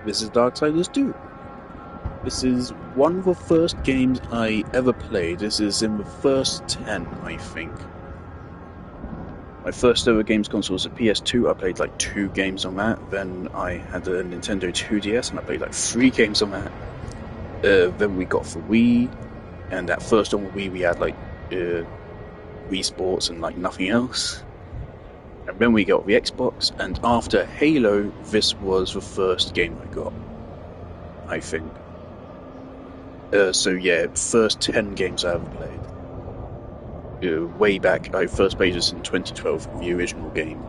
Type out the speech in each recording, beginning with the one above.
This is Darksiders 2. This is one of the first games I ever played. This is in the first 10, I think. My first ever games console was a PS2. I played like 2 games on that. Then I had a Nintendo 2DS and I played like 3 games on that. Then we got the Wii, and at first on the Wii we had like Wii Sports and like nothing else. And then we got the Xbox, and after Halo, this was the first game I got, I think. So yeah, first 10 games I ever played. Way back, I first played this in 2012, the original game.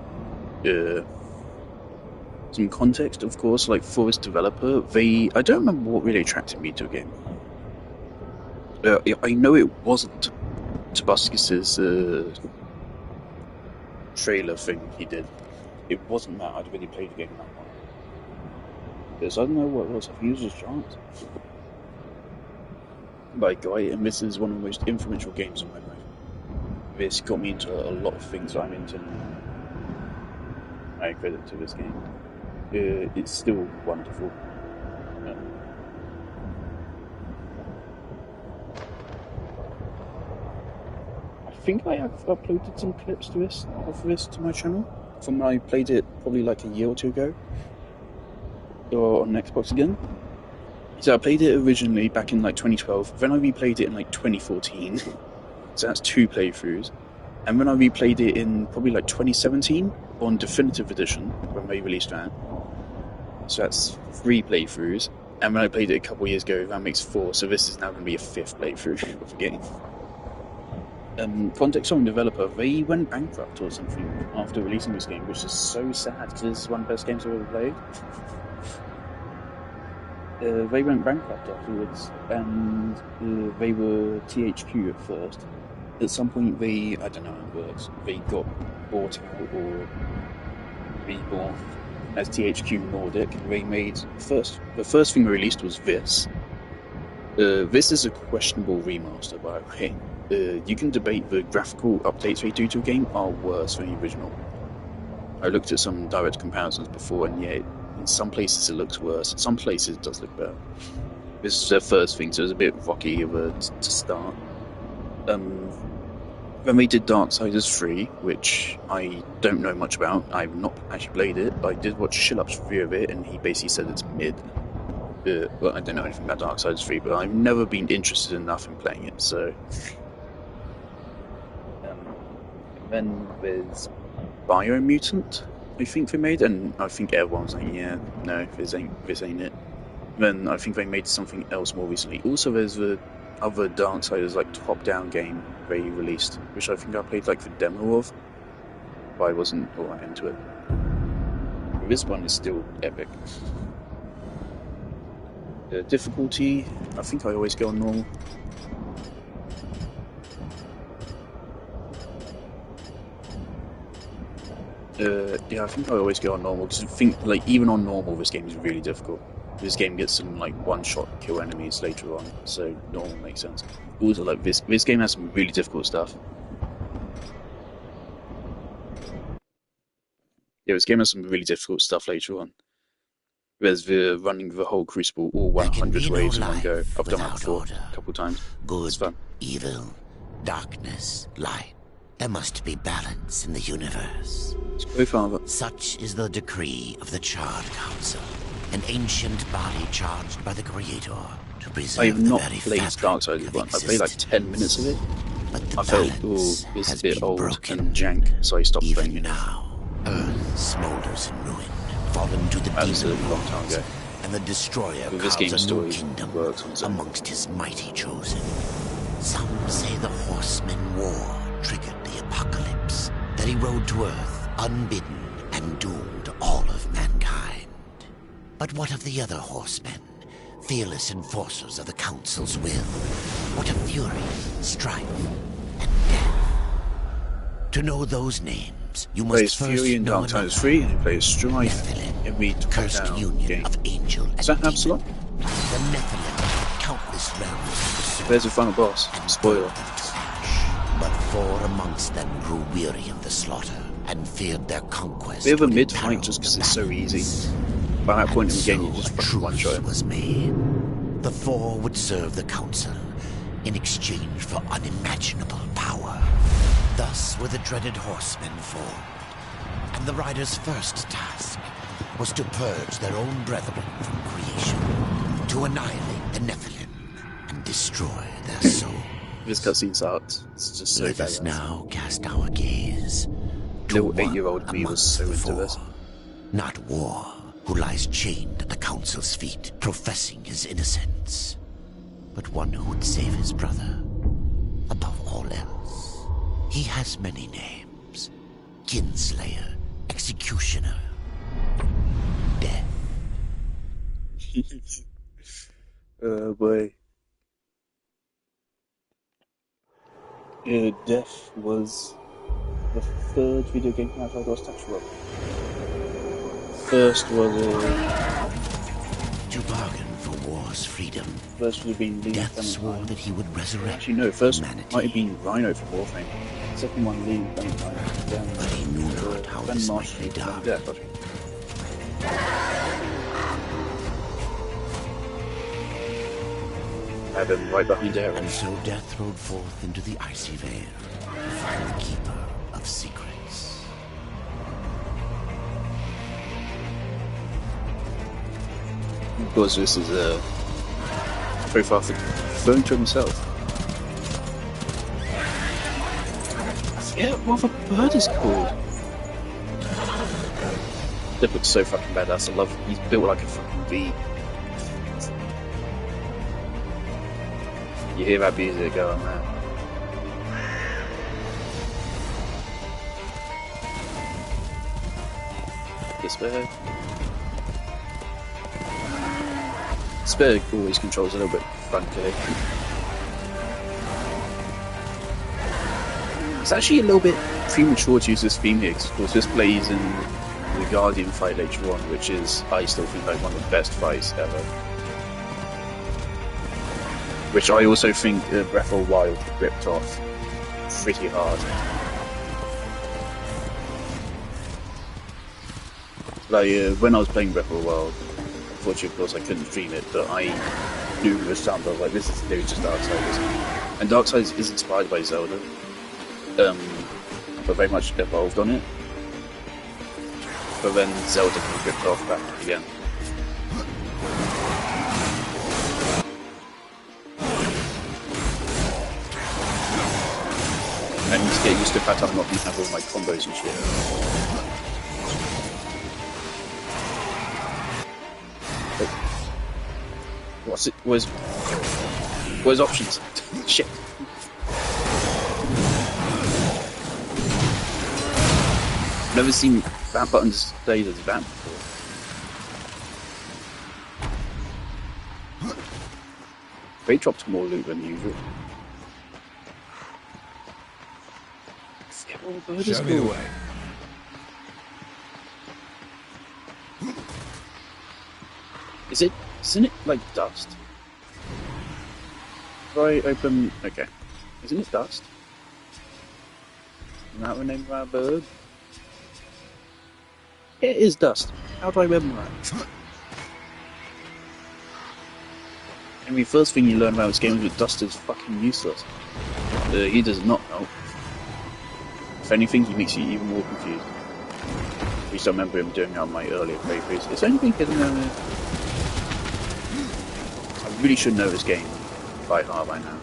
Some context, of course, like for this developer, I don't remember what really attracted me to the game. I know it wasn't Tobuscus's trailer thing he did. It wasn't that. I'd really played the game that one. Because I don't know what it was. I've used his chance. But I got it, and this is one of the most influential games in my life. This got me into a lot of things I'm into now. I credit to this game. It's still wonderful. I think I have uploaded some clips of this to my channel from when I played it probably like a year or two ago, or on Xbox again. So I played it originally back in like 2012, then I replayed it in like 2014, so that's 2 playthroughs, and then I replayed it in probably like 2017 on Definitive Edition when they released that, so that's 3 playthroughs, and when I played it a couple years ago, that makes 4, so this is now going to be a 5th playthrough of the game. Context on the developer, they went bankrupt or something after releasing this game, which is so sad because this is one of the best games I've ever played. They went bankrupt afterwards, and they were THQ at first. At some point, I don't know how it works, they got bought out or reborn as THQ Nordic. They made the first thing they released was this. This is a questionable remaster, by the way. You can debate the graphical updates they do to a game are worse than the original. I looked at some direct comparisons before, and yeah, in some places it looks worse. In some places it does look better. This is their first thing, so it's a bit rocky to start. Then we did Darksiders 3, which I don't know much about. I've not actually played it, but I did watch Shillup's review of it, and he basically said it's mid. Well, I don't know anything about Darksiders 3, but I've never been interested enough in playing it, so... then there's Biomutant, I think they made, and I think everyone's like, yeah, no, this ain't it. Then I think they made something else more recently. Also, there's the other Darksiders, like, top-down game they released, which I think I played, like, the demo of, but I wasn't all that into it. This one is still epic. Difficulty, I think I always go on normal. Yeah, I think I always go on normal, because I think, like, even on normal, this game is really difficult. This game gets some, like, one-shot kill enemies later on, so normal makes sense. Also, like, this game has some really difficult stuff. Yeah, this game has some really difficult stuff later on. There's the running the whole Crucible all 100 waves in one go. I've done that before, a couple times. Good, it's fun. evil, darkness, light. There must be balance in the universe. Go, Father. Such is the decree of the Charred Council, an ancient body charged by the Creator to preserve I have not the very played Darksiders 1. I played like 10 minutes of it. I felt, it's a bit old and jank, so I stopped playing it. Now, Earth smolders in ruin, fallen to the That demon was a long time lords, ago. and the Destroyer But this carves game's a new story kingdom works on its own. amongst his mighty chosen. Some say the Horsemen War triggered the apocalypse, that he rode to Earth unbidden and doomed all of mankind. But what of the other horsemen, fearless enforcers of the Council's will? What of fury, strife, and death? To know those names, you Plays must first Fury in know Darksiders 3, and he plays Strife Nephilim, in the cursed top-down union game. of angel and Is that demon. Absalom? The Nephilim, countless realms of the sword, There's the final boss. and Spoiler. burned them to ash. But 4 amongst them grew weary of the slaughter and feared their conquest. Bit of a would mid-fight imperil just because the it's so balance. easy. By that point in And the game, you so just a fucking one-shot truce him. was made. The Four would serve the Council in exchange for unimaginable power. Thus were the dreaded Horsemen formed, and the Riders' first task was to purge their own brethren from creation, to annihilate the Nephilim and destroy their soul. This cutscene's art. It's just so Let us badass. now cast our gaze to Little one 8-year-old me was amongst so the into Four, this. not War, who lies chained at the Council's feet, professing his innocence, but one who would save his brother above all else. He has many names: Kinslayer, Executioner, Death. Oh boy. Death was the third video game franchise I was touched with. First was To bargain for war's freedom, first would have been Lean Death swore Clementine. that he would resurrect Actually, no. First humanity. might have been Rhino for Warframe. Second one, Lean Clementine. Then But he knew not how then this might Marshall, be then done. Death. I think. Had him right behind Aaron. And so Death rode forth into the icy veil to find the Keeper of Secrets. Because this is a profile referring to himself. I forget what the bird is called. That looks so fucking badass. I love. He's built like a fucking bee. You hear that music going, man. This way. Despair always controls a little bit funky. It's actually a little bit premature to use this theme here, because this plays in the Guardian fight later on, which is, I still think, like one of the best fights ever. Which I also think Breath of the Wild ripped off pretty hard. Like, when I was playing Breath of the Wild, unfortunately, of course, I couldn't stream it, but I knew the sound. I was like, this is new, just Darksiders. And Darksiders is inspired by Zelda, but very much evolved on it. But then Zelda kind of ripped off back again. I need to get used to the fact I'm not going to have all my combos and shit. What's it? Where's options? Shit. Never seen that button displayed as that before. They dropped more loot than usual. Show me the way. Isn't it like dust? If I open... Okay. Isn't it dust? Isn't that the name of our bird? It is dust. How do I remember that? I mean, first thing you learn about this game is that dust is fucking useless. He does not help. If anything, he makes you even more confused. At least I remember him doing that on my earlier playthroughs. Is there anything hidden down there? I really should know this game by heart by now.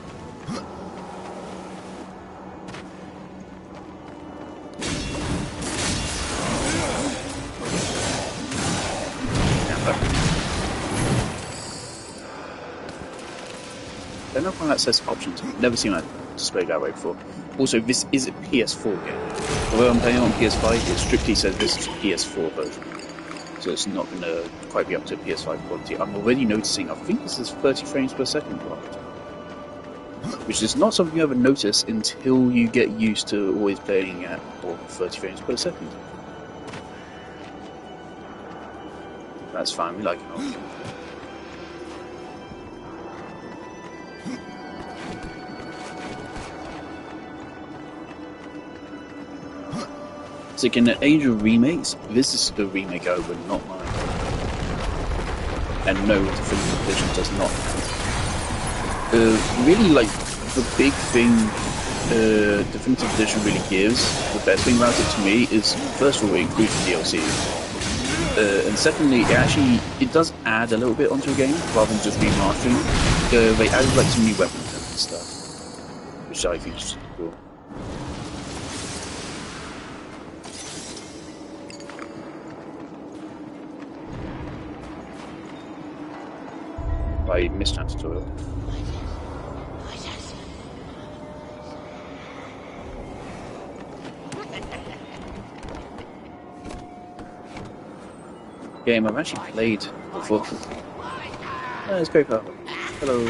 I don't know why that says options. I've never seen that displayed that way before. Also, this is a PS4 game. Although I'm playing on PS5, it strictly says this is a PS4 version. So it's not going to quite be up to PS5 quality. I'm already noticing, I think this is 30 frames per second blocked. Which is not something you ever notice until you get used to always playing at 30 frames per second. That's fine, we like an option. So in the age of remakes, this is the remake I would not mind. and no, Definitive Edition does not have. Really, like, the big thing Definitive Edition really gives, the best thing about it to me, is, first of all, it includes DLC. And secondly, it does add a little bit onto a game, rather than just remastering. They added, like, some new weapons and stuff, which I think is cool. By Mischance tutorial. Game I've actually played before. Oh, it's great power. Hello.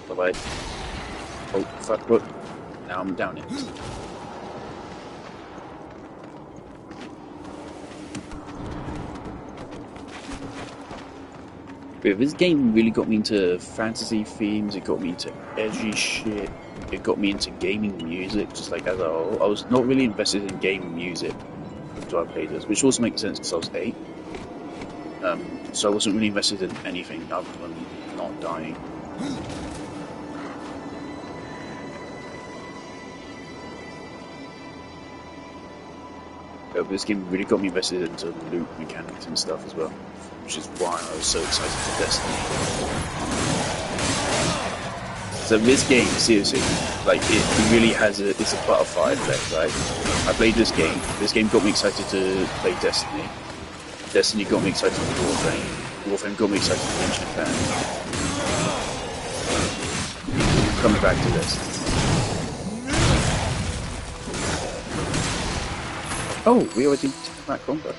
Bye bye. Oh fuck! Look. Now I'm down it. But this game really got me into fantasy themes, it got me into edgy shit, it got me into gaming music, just like as a whole. I was not really invested in gaming music until I played this, which also makes sense because I was 8. So I wasn't really invested in anything other than not dying. But this game really got me invested into loot mechanics and stuff as well, which is why I was so excited for Destiny. So this game, seriously, like it really has it's a butterfly effect, right? I played this game got me excited to play Destiny. Destiny got me excited for Warframe. Warframe got me excited for Ancient Fan. Coming back to this. Oh, we already did that combo.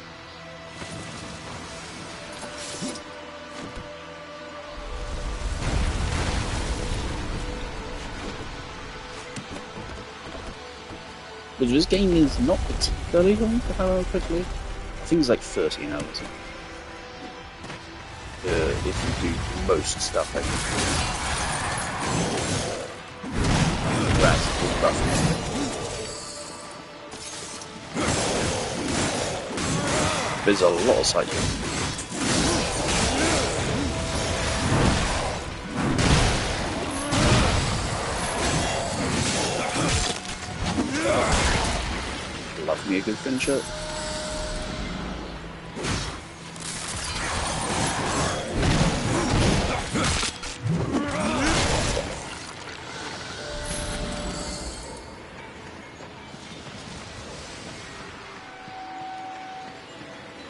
But this game is not particularly long, if I remember correctly. I think it's like 13 hours. If you do most stuff, I think. That's good buff. There's a lot of side quests. Love me a good finisher.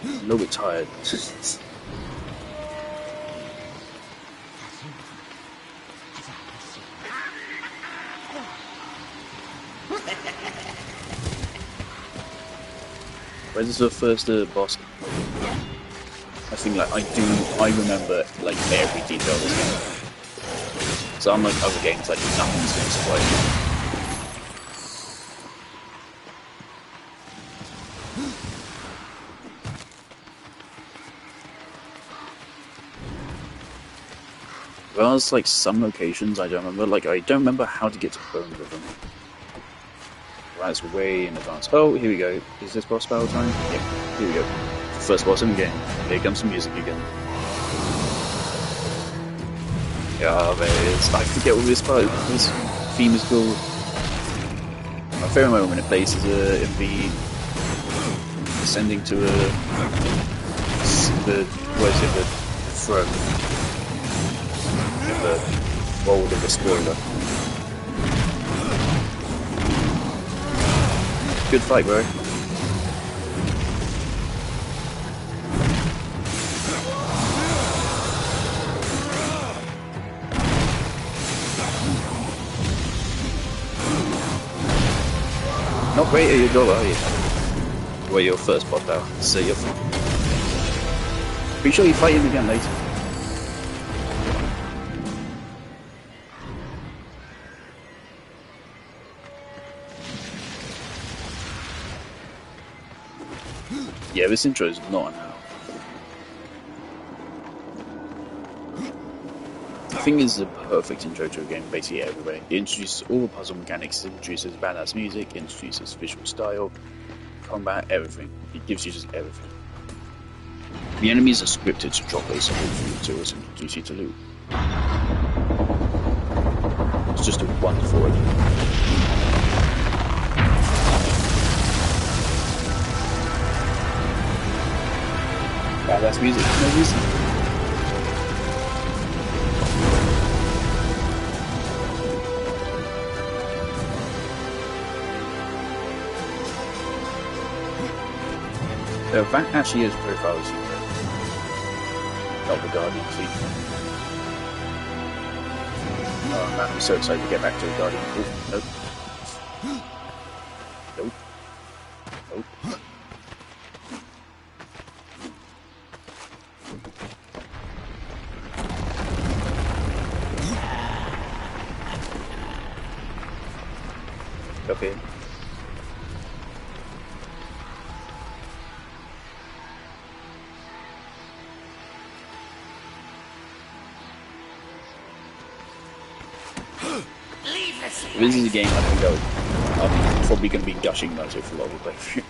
A little bit tired. Where's the first boss? I think like I remember like every detail of this game. So unlike other games, like nothing's going to surprise me. Well, there's like some locations I don't remember. Like I don't remember how to get to Bone River. That's way in advance. Oh, here we go. Is this boss battle time? Yeah, here we go. First boss in the game. Here comes some music again. Yeah, there is. I forget what this theme is called. My favourite moment when it plays is in the ascending to the throne. The world of the spoiler. Good fight, bro. Not great at your job, are you? Well, your first pop out, so you're fine. Pretty sure you fight him again later. Yeah, this intro is not an hour. think it's a perfect intro to a game, basically everywhere. It introduces all the puzzle mechanics, it introduces badass music, it introduces visual style, combat, everything. It gives you just everything. The enemies are scripted to drop a support for you to also introduce you to loot. It's just a wonderful idea. Badass music for no reason. That actually is profile secret. Not the Guardian secret. Oh man, I'm so excited to get back to the Guardian. Oh, nope. Nope. Nope. Okay. If this is a game I can go, I'm probably going to be gushing about it for a lot of the playthrough.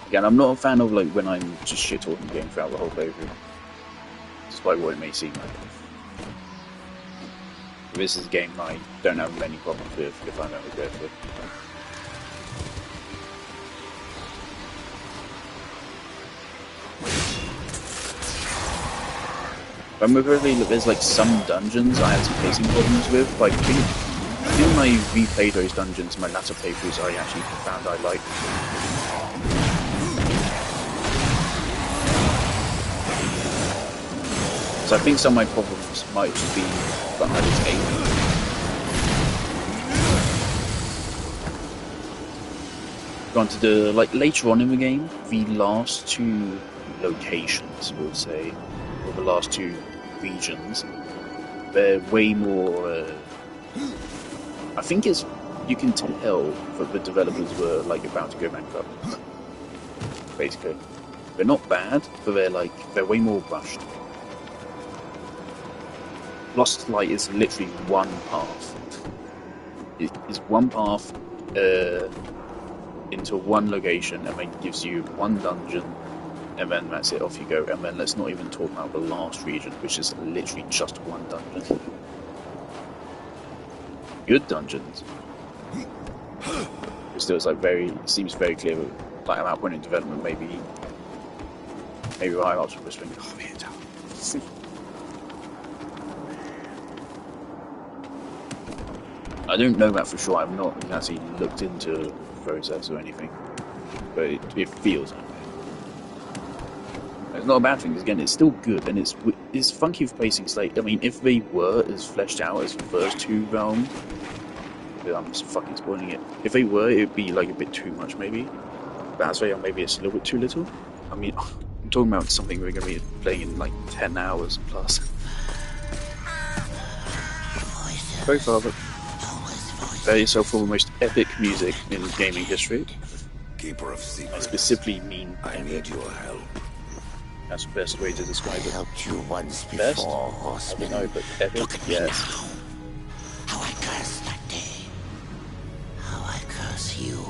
Again, I'm not a fan of like when I'm just shit talking the game throughout the whole playthrough, despite what it may seem like. If this is a game I don't have many problems with if I'm ever good with. When we're really, there's like some dungeons I had some pacing problems with, but I think when I replayed those dungeons in my latter playthroughs I actually found I liked. So I think some of my problems might just be that I was aiming. Gone to the, like, later on in the game, the last two locations, we'll say, or the last two regions, they're way more, I think it's, you can tell that the developers were, like, about to go bankrupt, basically. They're not bad, but they're way more rushed. Lost Light is literally one path. It's one path into one location, and then gives you one dungeon, and then that's it, off you go. And then let's not even talk about the last region, which is literally just one dungeon. Good dungeons. It still is like it seems very clear that, like, at that point in development, maybe I'm up to whispering, oh man, I don't know that for sure. I've not actually looked into the process or anything, but it feels like that. It's not a bad thing, because again, it's still good, and it's funky with pacing. Like, I mean, if they were as fleshed out as the first two realms, I'm just fucking spoiling it. If they were, it'd be like a bit too much, maybe. But that's why maybe it's a little bit too little. I mean, I'm talking about something we're going to be playing in like 10 hours plus. Very far, but prepare yourself for the most epic music in gaming history. Keeper of secrets. I specifically mean I need your help. That's the best way to describe it. Helped you once before, Best? horseman. I don't know, but epic, Look at me yes. now. How I cursed that day. How I curse you.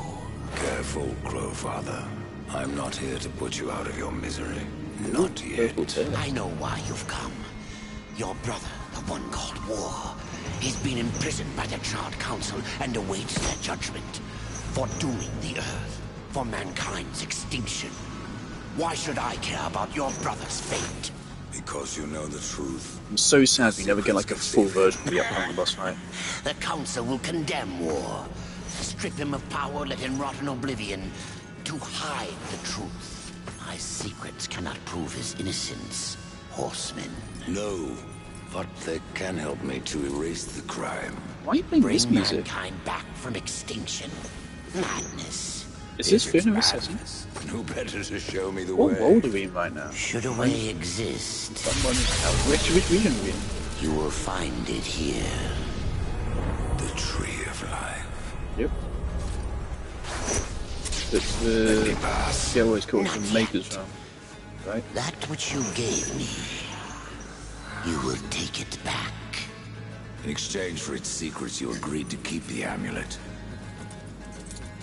Careful, Crowfather. I'm not here to put you out of your misery. Not yet. I know why you've come. Your brother, the one called War, he's been imprisoned by the Charred Council and awaits their judgment for dooming the Earth, for mankind's extinction. Why should I care about your brother's fate? Because you know the truth. I'm so sad we never get like a full version of the upcoming boss fight. The Council will condemn War, strip him of power, let him rot in oblivion, to hide the truth. My secrets cannot prove his innocence, horseman. No, but they can help me to erase the crime. Why are you playing this Bring music? mankind back from extinction. Madness. Is this If it's Fear No Setting? madness, who better to show me the What way? world are we in right now? Should a way exist, Which region are we in? you will find it here. The tree of life. Yep. It's Let me the... pass. Yeah, what it's called, Not the yet. Maker's Realm. Right? That which you gave me, You will take it back. In exchange for its secrets, you agreed to keep the amulet.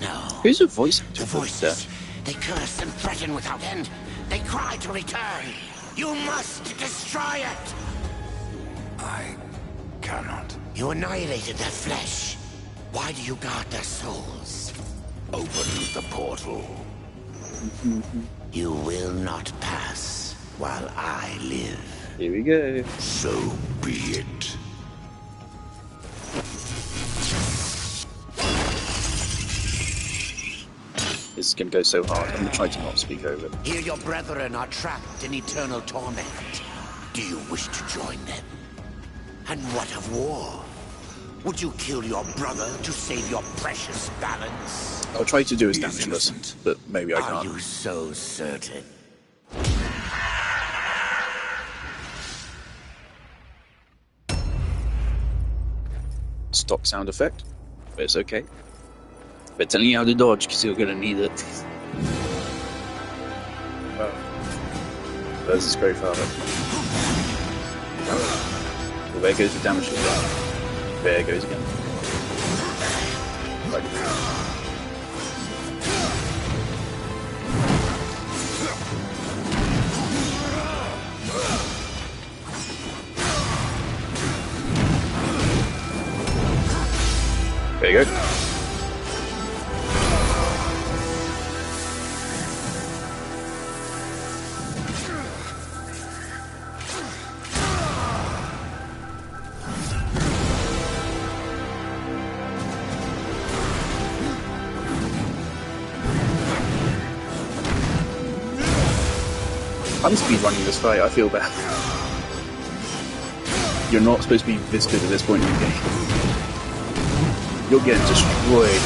No. Who's the voice actor The for voices. They curse and threaten without end. They cry to return. You must destroy it. I cannot. You annihilated their flesh. Why do you guard their souls? Open the portal. You will not pass while I live. Here we go. So be it. This is going to go so hard. I'm going to try to not speak over it. Here your brethren are trapped in eternal torment. Do you wish to join them? And what of war? Would you kill your brother to save your precious balance? I'll try to do as damage, but maybe I Are can't. you so certain? Stock sound effect, but it's okay. But telling you how to dodge, because you're going to need it. Oh. There's this great father. Well, there goes the damage again. There goes again. Right. There you go. I'm speedrunning this fight, I feel bad. You're not supposed to be this good at this point in the game. You're getting destroyed.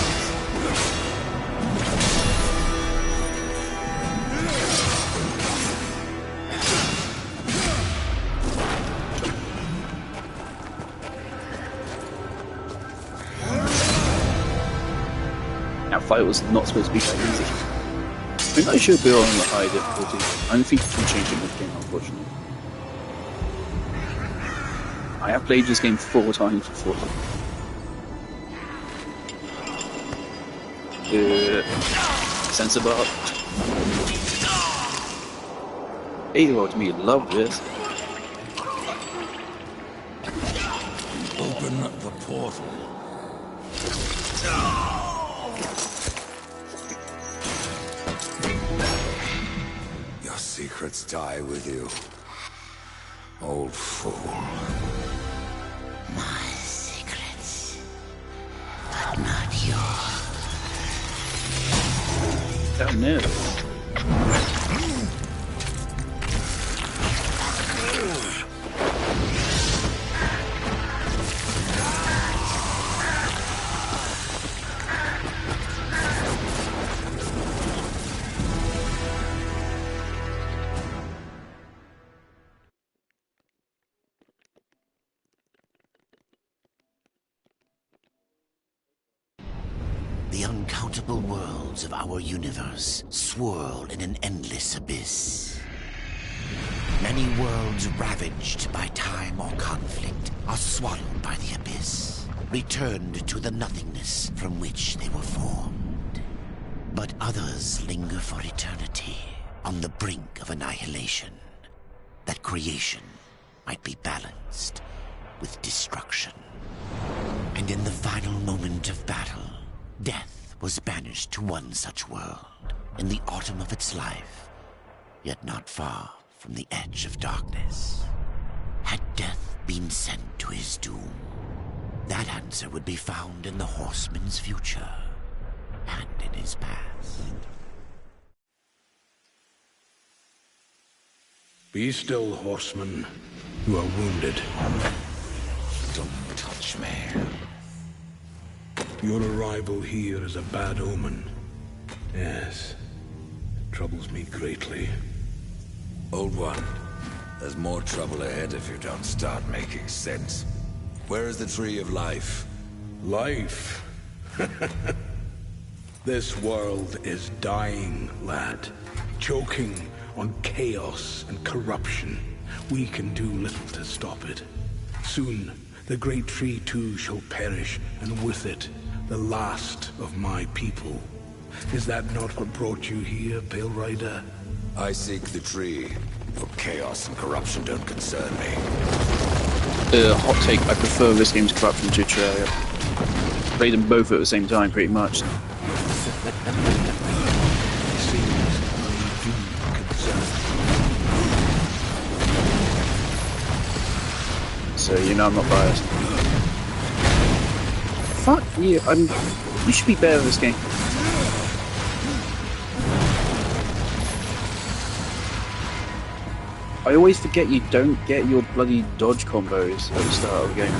That fight was not supposed to be that easy. I think I should be on the high difficulty. I don't think you can change it in this game, unfortunately. I have played this game 4 times before. Sensible. Hey, what me love this. Open the portal. Your secrets die with you, old fool. My secrets, but not yours. Oh no. The uncountable worlds of our universe swirl in an endless abyss. Many worlds ravaged by time or conflict are swallowed by the abyss, returned to the nothingness from which they were formed. But others linger for eternity on the brink of annihilation, that creation might be balanced with destruction. And in the final moment of battle, death was banished to one such world in the autumn of its life, yet not far from the edge of darkness. Had death been sent to his doom, that answer would be found in the horseman's future and in his past. Be still, horseman. You are wounded. Don't touch me. Your arrival here is a bad omen. Yes. It troubles me greatly. Old one, there's more trouble ahead if you don't start making sense. Where is the tree of life? Life? This world is dying, lad. Choking on chaos and corruption. we can do little to stop it. Soon, the great tree too shall perish, and with it, the last of my people. Is that not what brought you here, Pale Rider? I seek the tree. Your chaos and corruption don't concern me. Hot take, I prefer this game's corruption to Terraria. Play them both at the same time, pretty much. So you know I'm not biased. Fuck you! You should be better at this game. I always forget you don't get your bloody dodge combos at the start of the game.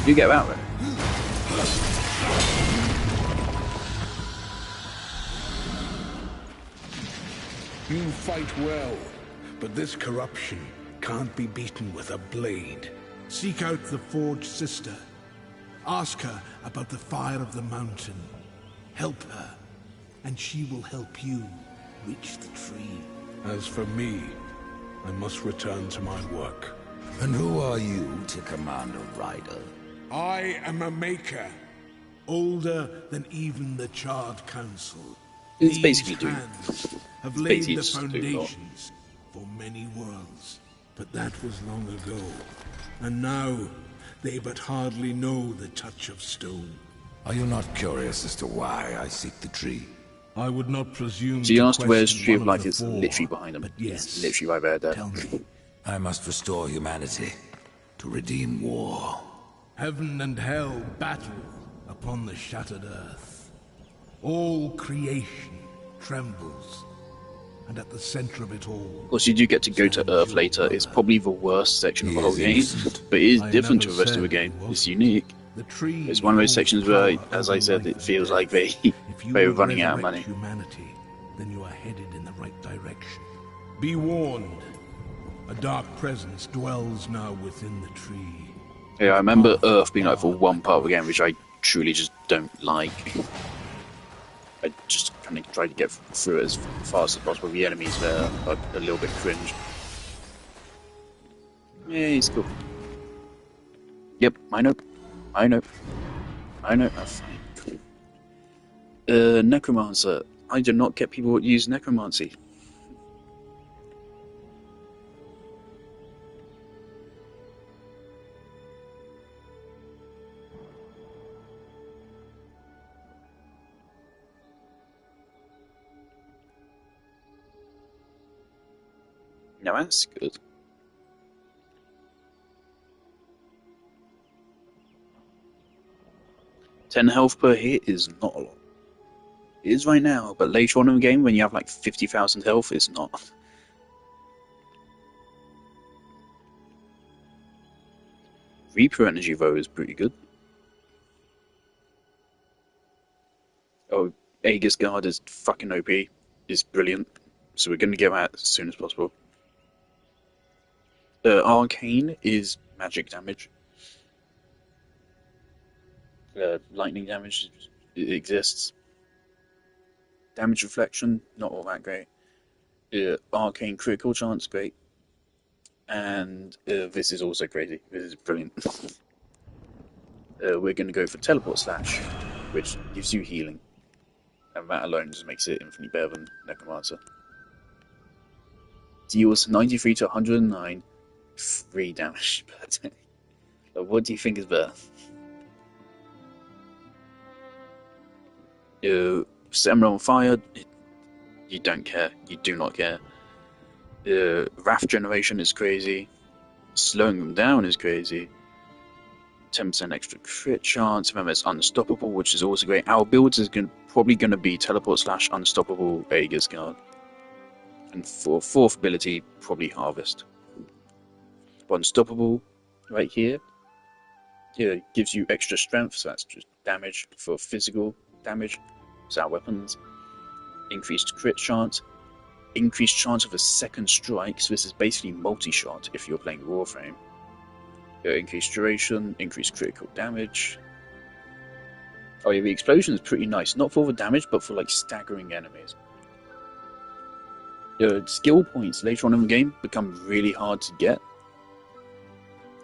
You get that, right? You fight well, but this corruption can't be beaten with a blade. Seek out the Forge Sister. Ask her about the fire of the mountain. Help her, and she will help you reach the tree. As for me, I must return to my work. And who are you to command a rider? I am a maker, older than even the Charred Council. It's These basically Doom. hands have It's laid basically the just Doom, foundations for many worlds. But that was long ago. And now, they but hardly know the touch of stone. Are you not curious as to why I seek the tree? I would not presume So you to asked where's question Tree of one Life the is four, literally behind them. but It's yes, literally right there, Dad. tell me. I must restore humanity to redeem war. Heaven and hell battle upon the shattered earth. All creation trembles, and at the center of it all... Of course, you do get to go to Earth later. It's probably the worst section of the whole game, but it is different to the rest of the game. It's unique. The tree It's one of those sections where, power as I said, over it life feels and like death. they If you were will running out of money. resurrect humanity, then you are headed in the right direction. Be warned. A dark presence dwells now within the tree. Yeah, I remember Earth being like for one part of the game, which I truly just don't like. I just kind of try to get through it as fast as possible. The enemies there are a little bit cringe. Yeah, he's cool. Yep, I know. That's fine. Necromancer. I do not get people that use necromancy. Now that's good. $10 health per hit is not a lot. It is right now, but later on in the game, when you have like 50,000 health, it's not. Reaper energy, though, is pretty good. Oh, Aegis Guard is fucking OP. Is brilliant. So we're going to get that as soon as possible. Arcane is magic damage. Lightning damage exists. Damage reflection, not all that great. Arcane critical chance, great. And this is also crazy. This is brilliant. We're going to go for Teleport Slash, which gives you healing. And that alone just makes it infinitely better than Necromancer. Deals 93 to 109, 3 damage per day. What do you think is better? Set them on fire, you don't care. You do not care. Wrath generation is crazy. Slowing them down is crazy. 10% extra crit chance. Remember, it's unstoppable, which is also great. Our builds is probably going to be Teleport Slash, Unstoppable, Aegis Guard. And for fourth ability, probably Harvest. But Unstoppable, right here, gives you extra strength, so that's just damage for physical damage. So our weapons. Increased crit chance. Increased chance of a second strike, so this is basically multi-shot if you're playing Warframe. Increased duration, increased critical damage. Oh yeah, the explosion is pretty nice. Not for the damage, but for like staggering enemies. skill points later on in the game become really hard to get.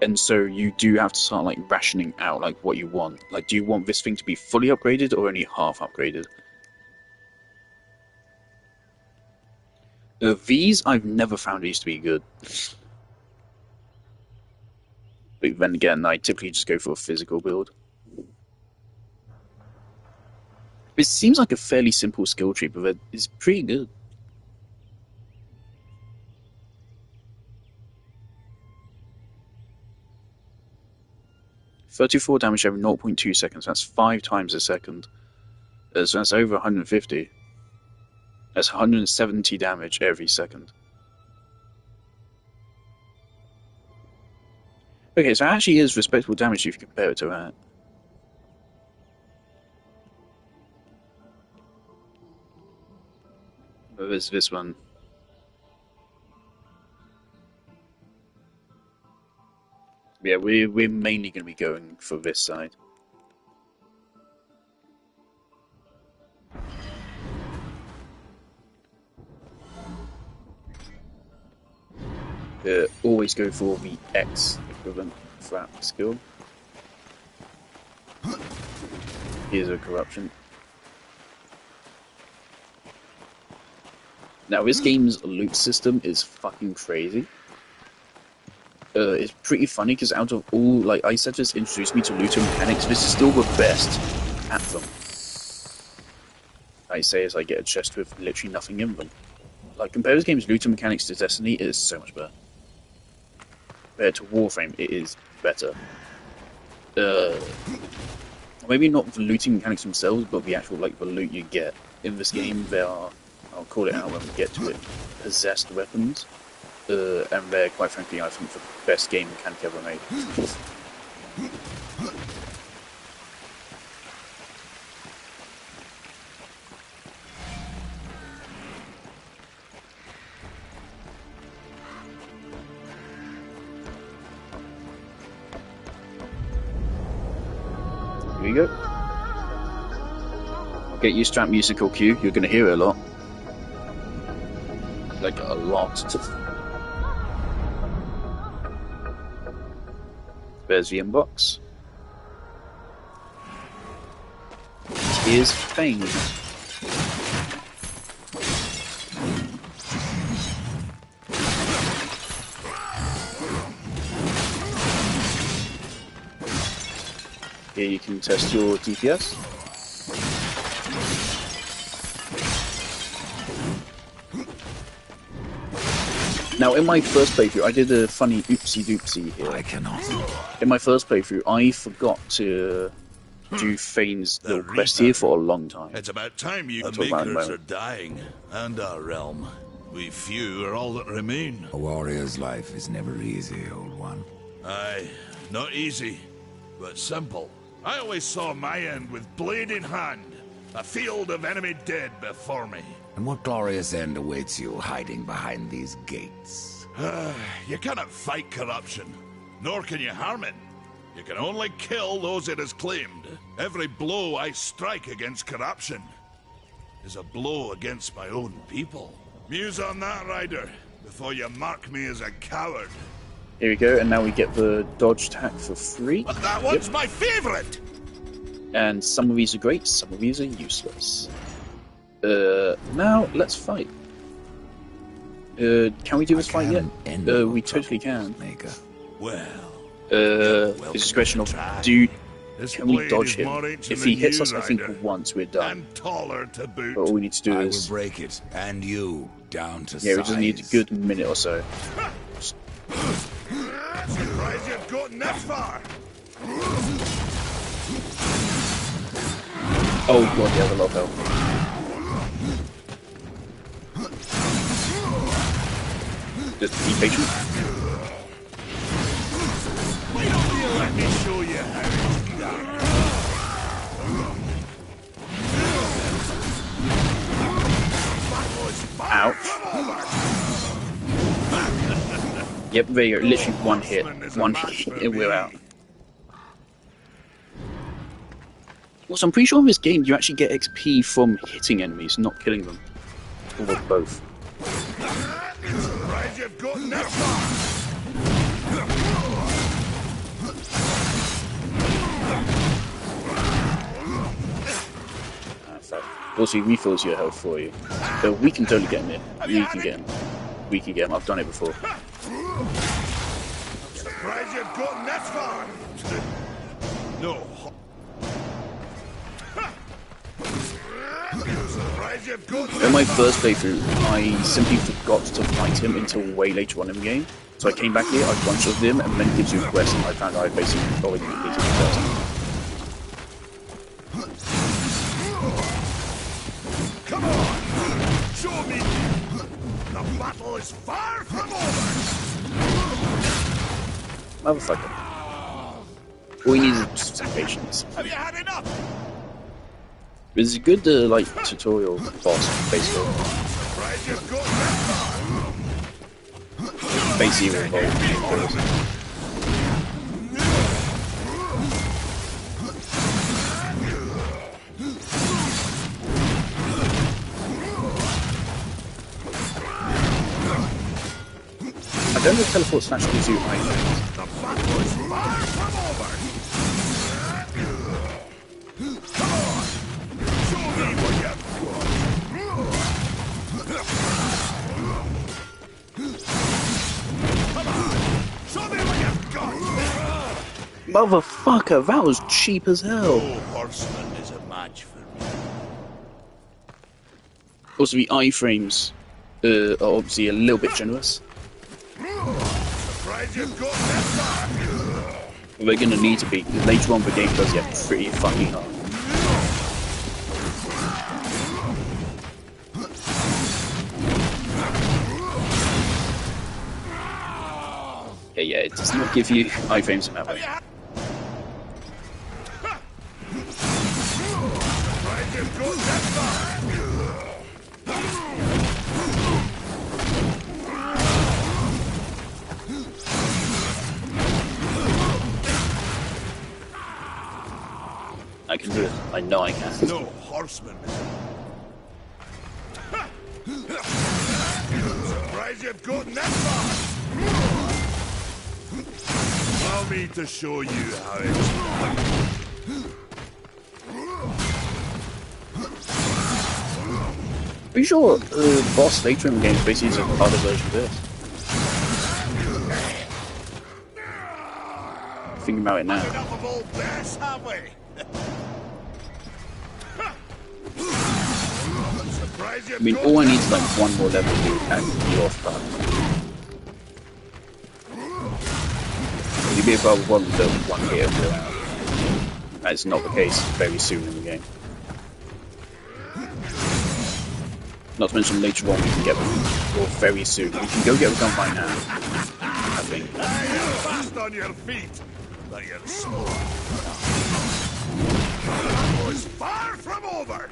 And so you do have to start like rationing out like what you want. Like, do you want this thing to be fully upgraded or only half upgraded? These I've never found these to be good. But then again, I typically just go for a physical build. It seems like a fairly simple skill tree, but it's pretty good. $34 damage every 0.2 seconds. That's 5 times a second. So that's over 150. That's 170 damage every second. Okay, so it actually is respectable damage if you compare it to that. But there's this one. Yeah, we're mainly going to be going for this side. Always go for the X equivalent for that skill. Here's a corruption. Now this game's loot system is fucking crazy. It's pretty funny because out of all, like, Iseters introduced me to looter mechanics, this is still the best at them. I say as I get a chest with literally nothing in them. Like, compare this game's looter mechanics to Destiny, it is so much better. Compared to Warframe, it is better. Maybe not the looting mechanics themselves, but the actual, like, the loot you get. In this game, there are, I'll call it out when we get to it, possessed weapons. And they're, quite frankly, I think, the best game mechanic ever made. Here we go. Get used to that musical cue, you're going to hear it a lot. Like, a lot. There's the inbox. Here's Fane. Here you can test your DPS. Now, in my first playthrough, I did a funny oopsie-doopsie here. I cannot. In my first playthrough, I forgot to do Fane's little quest here for a long time. It's about time you I'll talk about it in a makers are moment. dying, and our realm. We few are all that remain. A warrior's life is never easy, old one. Aye, not easy, but simple. I always saw my end with blade in hand, a field of enemy dead before me. And what glorious end awaits you hiding behind these gates? You cannot fight corruption, nor can you harm it. You can only kill those it has claimed. Every blow I strike against corruption is a blow against my own people. Muse on that, Ryder, before you mark me as a coward. Here we go, and now we get the dodge attack for free. But that one's my favorite! And some of these are great, some of these are useless. Now, let's fight. Can we do this fight yet? We totally can. Maker. Well, It's just a question of, can we dodge him? If he hits us, I think Ryder, once we're done. and taller to boot. But all we need to do I will is, break it, and you, down to yeah, we just need a good minute or so. Surprised you've gotten this far. Oh god, yeah, the low health. Just be patient. Why don't you let me show you how it's done? Ouch. Yep, there you go. Literally one hit. One hit, and we're out. Also, I'm pretty sure in this game you actually get XP from hitting enemies, not killing them. Or both. Surprised you've gotten that far. Also, he refills your health for you. But we can totally get him in. We can get him. We can get him. I've done it before. Surprised you've gotten that far. No. Surprised you've gotten In my first playthrough, I simply forgot to fight him until way later on in the game. So I came back here, I one-shot him, and then it gives you a quest, and I found out I basically already completed the quest. Come on! Show me! The battle is far from over! Motherfucker. All you need is just some patience. Have you had enough? It's a good, like, tutorial boss, basically. Surprised you've got that far! Basically involved. I don't know if teleport slash gives you items. The battle is far from over! Come on! Show me what you've got! Come on! Show me what you've got! Motherfucker, that was cheap as hell. No horseman is a match for me. Also, the iframes are obviously a little bit generous. Surprised you've got that far! They're gonna need to be, because later on the game does get pretty fucking hard. Yeah, it does not give you iframes in that way. Surprised you've got that far! I can do it. I know I can. No horseman. Surprised you've gotten that far. Allow me to show you how it's done. Are you sure the boss later in the game is basically a harder version of this? Thinking about it now. Enough of old bears, have we? I mean, all I need is like one more level to and be off that. You'll be able to one with the one hit and go out. That's not the case very soon in the game. Not to mention later on we can get them, or very soon. We can go get them done by now, I think. You're fast on your feet, but you're slow. That was far from over.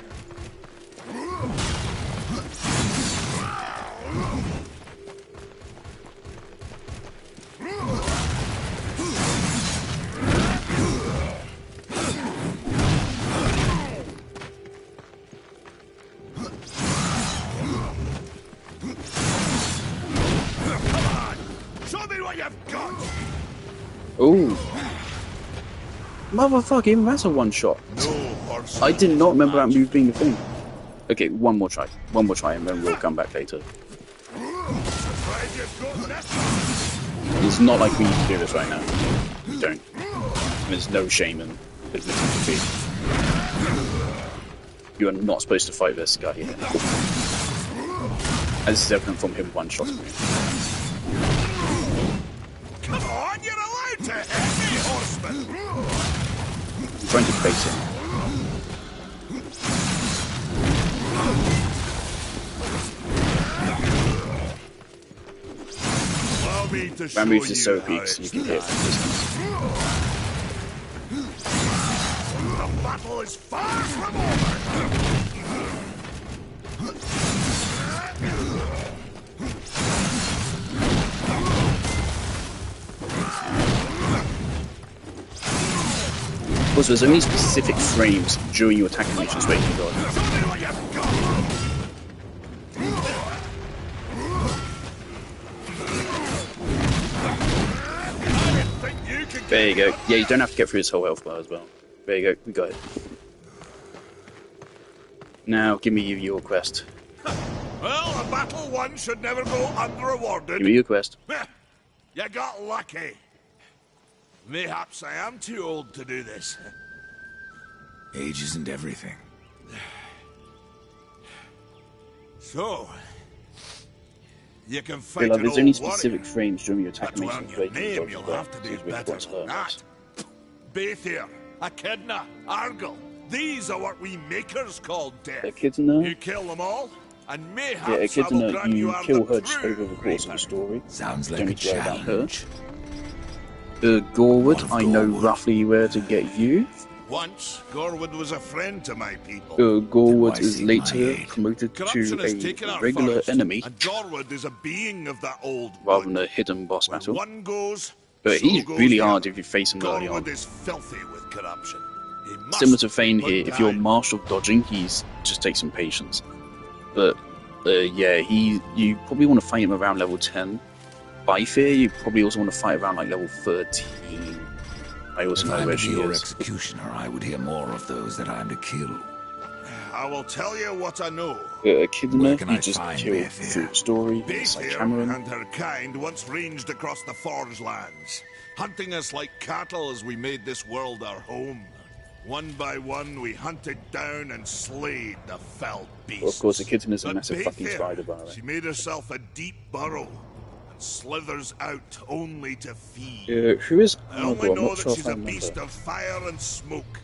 Show me what you've got! Ooh. Motherfucker, even that's a one shot. No horse. I did not remember that move being a thing. Okay, one more try. One more try and then we'll come back later. It's not like we need to do this right now. We don't. There's no shame in admitting defeat. You are not supposed to fight this guy here. As is evident from him one-shotting me. Come on, you're allowed to hit me, horseman! I'm trying to face him. Allow me to show That moves you is so how weak, so you it's can hit done. from distance. The battle is far from over! Also, there's only specific frames during your attack animations where you can dodge. Show me what you've got! There you go. Yeah, you don't have to get through this whole health bar as well. There you go. We got it. Now, give me your quest. Well, a battle won should never go unrewarded. Give me your quest. You got lucky. Mayhaps I am too old to do this. Age isn't everything. So, you can fight Like, an there's old only warrior. specific frames during your attack But to animation earn your breaking name, dodge you'll that have to do is better what's than hurt that. Baethier, Echidna, Argyll. These are what we makers call death. Echidna? You kill them all, and mayhaps Yeah, I will Echidna, grant you are kill the her true over the course of the story. Sounds You like don't a need to worry about her. challenge. Gorwood, What of I know Gorwood? roughly where to get you. Once, Gorwood was a friend to my people. Gorwood why is seek my later aid? promoted Corruption to has taken a our regular forest, enemy and Gorwood is a being of that old rather blood. than a hidden boss When battle. one goes, But so he's goes really the hard other. if you face him early on. Gorwood is filthy with corruption. He must Similar to Fane be put here, if you're down. martial dodging, he's just takes some patience. But yeah, you probably want to fight him around level 10. By fear, you probably also want to fight around like level 13. I also If know I'm where to be she your is. executioner, I would hear more of those that I am to kill. I will tell you what I know. Echidna, Where can you I just find killed Baethier? through the story. It's like Baethier Cameron. and her kind once ranged across the Forge lands, hunting us like cattle as we made this world our home. One by one, we hunted down and slayed the fell beasts. Well, of course, Echidna's a But massive fucking Baethier, spider, by the way. she made herself a deep burrow and slithers out only to feed. Who is I only Argyll? I'm know not that sure she's if I a remember. beast of fire and smoke,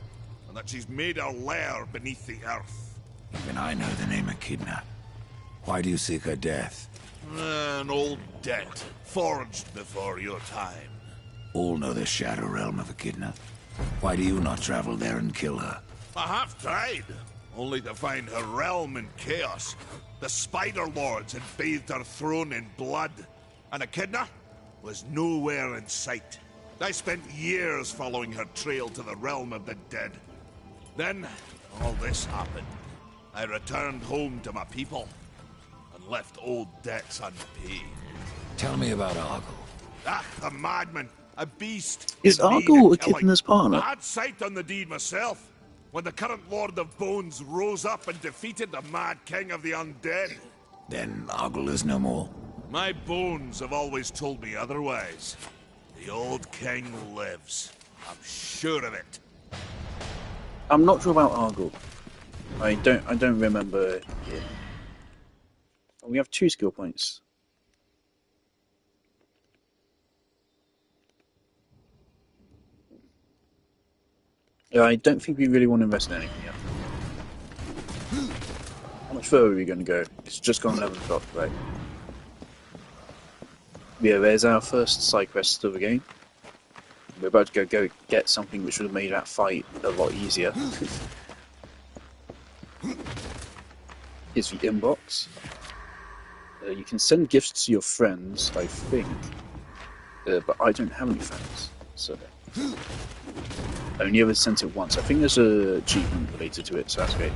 and that she's made her lair beneath the earth. Even I know the name Echidna. Why do you seek her death? An old debt, forged before your time. All know the Shadow Realm of Echidna. Why do you not travel there and kill her? I have tried, only to find her realm in chaos. The Spider Lords had bathed her throne in blood, and Echidna was nowhere in sight. I spent years following her trail to the realm of the dead. Then, all this happened. I returned home to my people, and left old debts unpaid. Tell me about Argyll. Ah, a madman, a beast. Is in need Argyll of killing. Echidna's partner? I had sight on the deed myself, when the current Lord of Bones rose up and defeated the mad king of the undead. Then Argyll is no more. My bones have always told me otherwise. The old king lives. I'm sure of it. I'm not sure about Argyll. I don't remember him. We have 2 skill points. I don't think we really want to invest in anything yet. How much further are we going to go? It's just gone 11 o'clock, right? Yeah, there's our first side quest of the game. We're about to go get something which would have made that fight a lot easier. Here's the inbox. You can send gifts to your friends, I think. But I don't have any friends, so... I only ever sent it once. I think there's a achievement related to it, so that's great.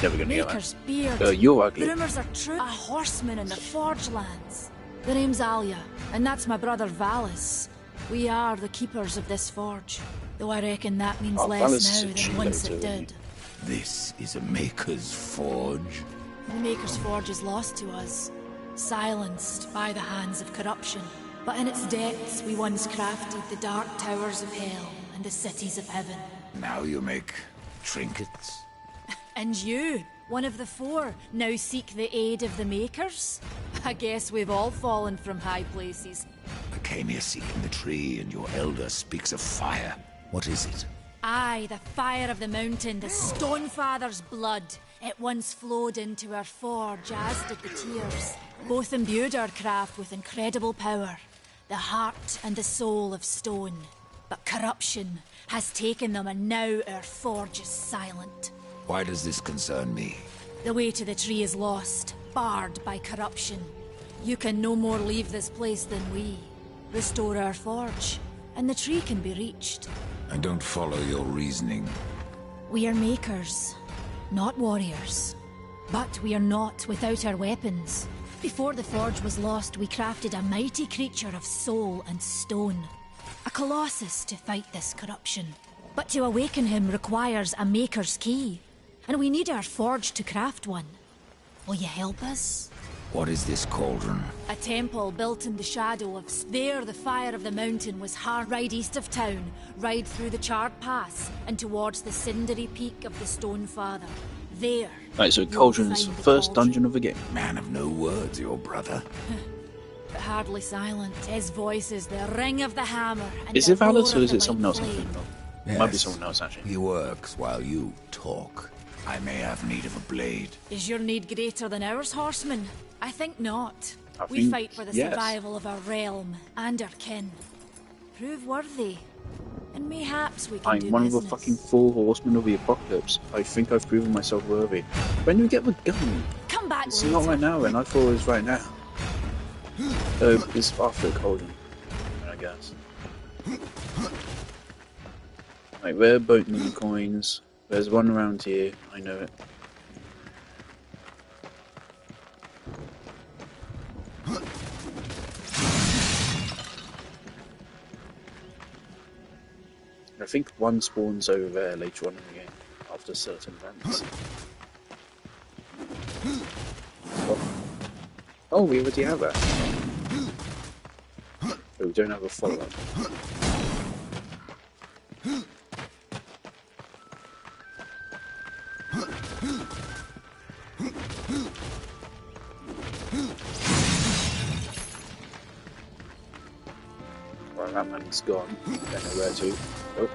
Never gonna get Maker's that. beard. You're ugly. The rumors are true. A horseman in the Forge lands. The name's Alia, and that's my brother Valis. We are the keepers of this forge, though I reckon that means Oh, less Valis is now a than cheat once it later. did. This is a Maker's Forge. The Maker's Forge is lost to us, silenced by the hands of corruption. But in its depths we once crafted the dark towers of hell and the cities of heaven. Now you make trinkets? And you, one of the 4, now seek the aid of the Makers? I guess we've all fallen from high places. I came here seeking the tree, and your elder speaks of fire. What is it? Aye, the fire of the mountain, the Stonefather's blood. It once flowed into our forge, as did the tears. Both imbued our craft with incredible power, the heart and the soul of stone. But corruption has taken them, and now our forge is silent. Why does this concern me? The way to the tree is lost, barred by corruption. You can no more leave this place than we. Restore our forge, and the tree can be reached. I don't follow your reasoning. We are makers, not warriors. But we are not without our weapons. Before the forge was lost, we crafted a mighty creature of soul and stone. A colossus to fight this corruption. But to awaken him requires a maker's key. And we need our forge to craft one. Will you help us? What is this cauldron? A temple built in the shadow of... There the fire of the mountain was hard. Ride east of town, ride through the charred pass, and towards the cindery peak of the Stone Father. There... Right, so Cauldron's first dungeon of the game. Man of no words, your brother. But hardly silent. His voice is the ring of the hammer. And Is the it Valis roar or of is the it someone else? white I'm flame. thinking of? It might be someone else, actually. He works while you talk. I may have need of a blade. Is your need greater than ours, horseman? I think not. I We think fight for the yes. survival of our realm and our kin. Prove worthy, and mayhaps we can do I'm one business. of the fucking 4 horsemen of the apocalypse. I think I've proven myself worthy. When do we get the gun? Come back It's later. not right now, and I thought it was right now. It's after Cauldron, I guess. Right, rare boatman coins. There's one around here, I know it. I think one spawns over there later on in the game, after certain events. Oh, we already have that. But we don't have a follow-up. Well, that man's gone. Don't know where to. Oh.